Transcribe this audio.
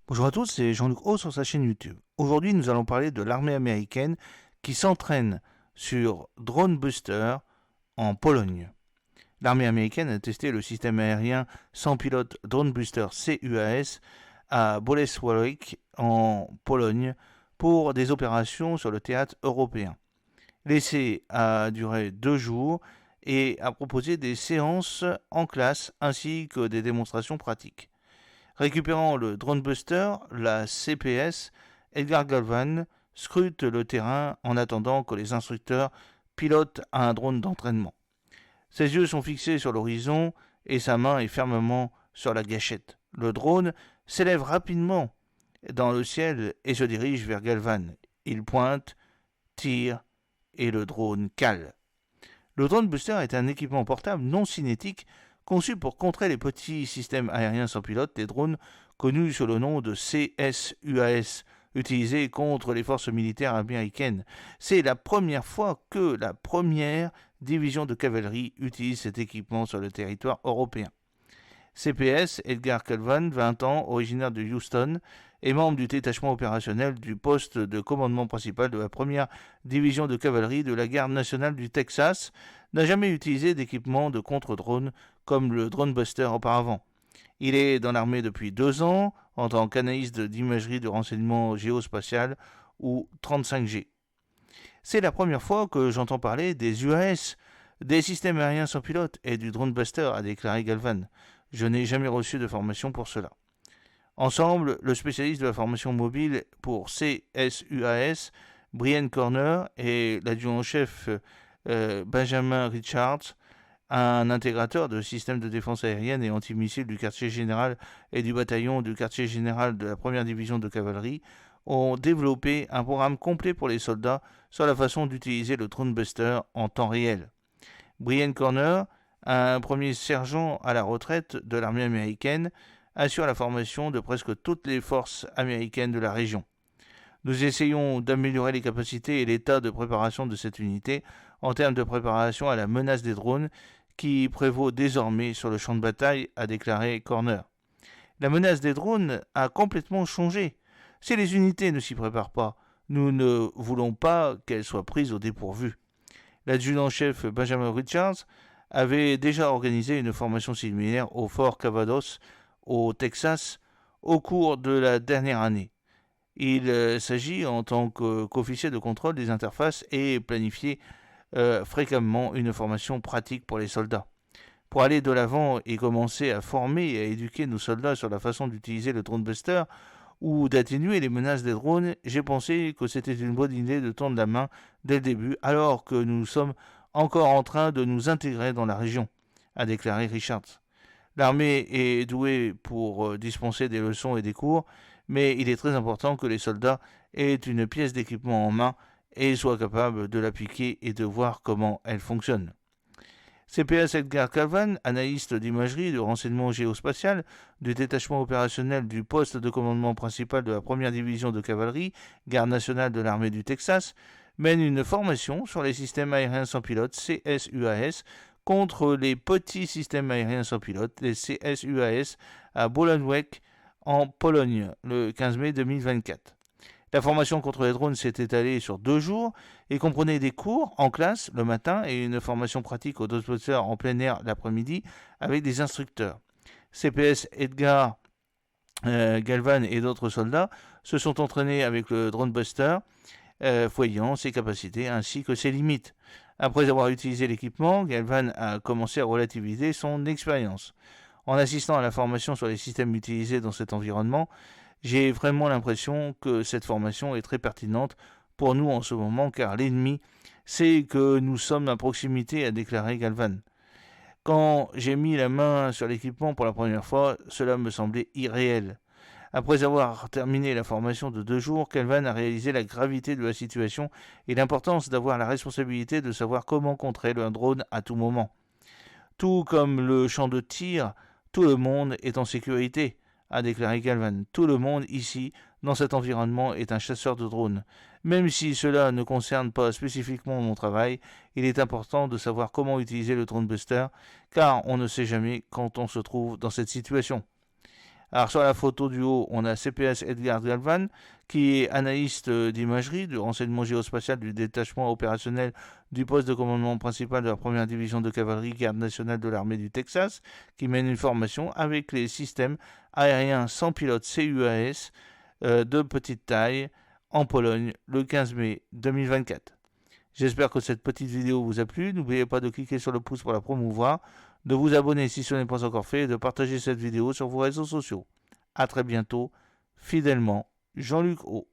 Bonjour à tous, c'est Jean-Luc Haut sur sa chaîne YouTube. Aujourd'hui, nous allons parler de l'armée américaine qui s'entraîne sur Drone Buster en Pologne. L'armée américaine a testé le système aérien sans pilote Drone Buster CUAS à Bolesławiec en Pologne pour des opérations sur le théâtre européen. L'essai a duré 2 jours et a proposé des séances en classe ainsi que des démonstrations pratiques. Récupérant le Drone Buster, la CPS, Edgar Galvan scrute le terrain en attendant que les instructeurs pilotent un drone d'entraînement. Ses yeux sont fixés sur l'horizon et sa main est fermement sur la gâchette. Le drone s'élève rapidement dans le ciel et se dirige vers Galvan. Il pointe, tire et le drone cale. Le Drone Buster est un équipement portable non cinétique conçu pour contrer les petits systèmes aériens sans pilote, des drones connus sous le nom de CSUAS, utilisés contre les forces militaires américaines. C'est la première fois que la première division de cavalerie utilise cet équipement sur le territoire européen. CPS, Edgar Calvan, 20 ans, originaire de Houston, est membre du détachement opérationnel du poste de commandement principal de la première division de cavalerie de la garde nationale du Texas, n'a jamais utilisé d'équipement de contre-drone comme le Drone Buster auparavant. Il est dans l'armée depuis 2 ans en tant qu'analyste d'imagerie de renseignement géospatial ou 35G. C'est la première fois que j'entends parler des UAS, des systèmes aériens sans pilote et du Drone Buster, a déclaré Galvan. Je n'ai jamais reçu de formation pour cela. Ensemble, le spécialiste de la formation mobile pour CSUAS, Brian Corner, et l'adjudant-chef Benjamin Richards, un intégrateur de systèmes de défense aérienne et antimissiles du quartier général et du bataillon du quartier général de la première division de cavalerie, ont développé un programme complet pour les soldats sur la façon d'utiliser le Drone Buster en temps réel. Brian Corner, un premier sergent à la retraite de l'armée américaine, assure la formation de presque toutes les forces américaines de la région. Nous essayons d'améliorer les capacités et l'état de préparation de cette unité en termes de préparation à la menace des drones qui prévaut désormais sur le champ de bataille, a déclaré Corner. La menace des drones a complètement changé. Si les unités ne s'y préparent pas, nous ne voulons pas qu'elles soient prises au dépourvu. L'adjudant-chef Benjamin Richards avait déjà organisé une formation similaire au Fort Cavados, au Texas, au cours de la dernière année. Il s'agit, en tant qu'officier de contrôle des interfaces, et planifié fréquemment une formation pratique pour les soldats. Pour aller de l'avant et commencer à former et à éduquer nos soldats sur la façon d'utiliser le Drone Buster ou d'atténuer les menaces des drones, j'ai pensé que c'était une bonne idée de tendre la main dès le début, alors que nous sommes encore en train de nous intégrer dans la région, a déclaré Richards. L'armée est douée pour dispenser des leçons et des cours, mais il est très important que les soldats aient une pièce d'équipement en main et soient capables de l'appliquer et de voir comment elle fonctionne. CPS Edgar Calvan, analyste d'imagerie de renseignement géospatial du détachement opérationnel du poste de commandement principal de la première division de cavalerie, garde nationale de l'armée du Texas, mène une formation sur les systèmes aériens sans pilote CSUAS contre les petits systèmes aériens sans pilote, les CSUAS, à Bolesławiec en Pologne le 15 mai 2024. La formation contre les drones s'est étalée sur 2 jours et comprenait des cours en classe le matin et une formation pratique aux dosebusters en plein air l'après-midi avec des instructeurs. CPS Edgar Galvan et d'autres soldats se sont entraînés avec le Drone Buster, voyant ses capacités ainsi que ses limites. Après avoir utilisé l'équipement, Galvan a commencé à relativiser son expérience. En assistant à la formation sur les systèmes utilisés dans cet environnement, j'ai vraiment l'impression que cette formation est très pertinente pour nous en ce moment, car l'ennemi sait que nous sommes à proximité, a déclaré Galvan. Quand j'ai mis la main sur l'équipement pour la première fois, cela me semblait irréel. Après avoir terminé la formation de 2 jours, Galvan a réalisé la gravité de la situation et l'importance d'avoir la responsabilité de savoir comment contrer un drone à tout moment. Tout comme le champ de tir, tout le monde est en sécurité, a déclaré Galvan. Tout le monde ici, dans cet environnement, est un chasseur de drones. Même si cela ne concerne pas spécifiquement mon travail, il est important de savoir comment utiliser le Drone Buster, car on ne sait jamais quand on se trouve dans cette situation, Alors sur la photo du haut, on a CPS Edgar Galvan, qui est analyste d'imagerie, du renseignement géospatial du détachement opérationnel du poste de commandement principal de la première division de cavalerie garde nationale de l'armée du Texas, qui mène une formation avec les systèmes aériens sans pilote CUAS de petite taille en Pologne le 15 mai 2024. J'espère que cette petite vidéo vous a plu. N'oubliez pas de cliquer sur le pouce pour la promouvoir, de vous abonner si ce n'est pas encore fait et de partager cette vidéo sur vos réseaux sociaux. A très bientôt, fidèlement, Jean-Luc O.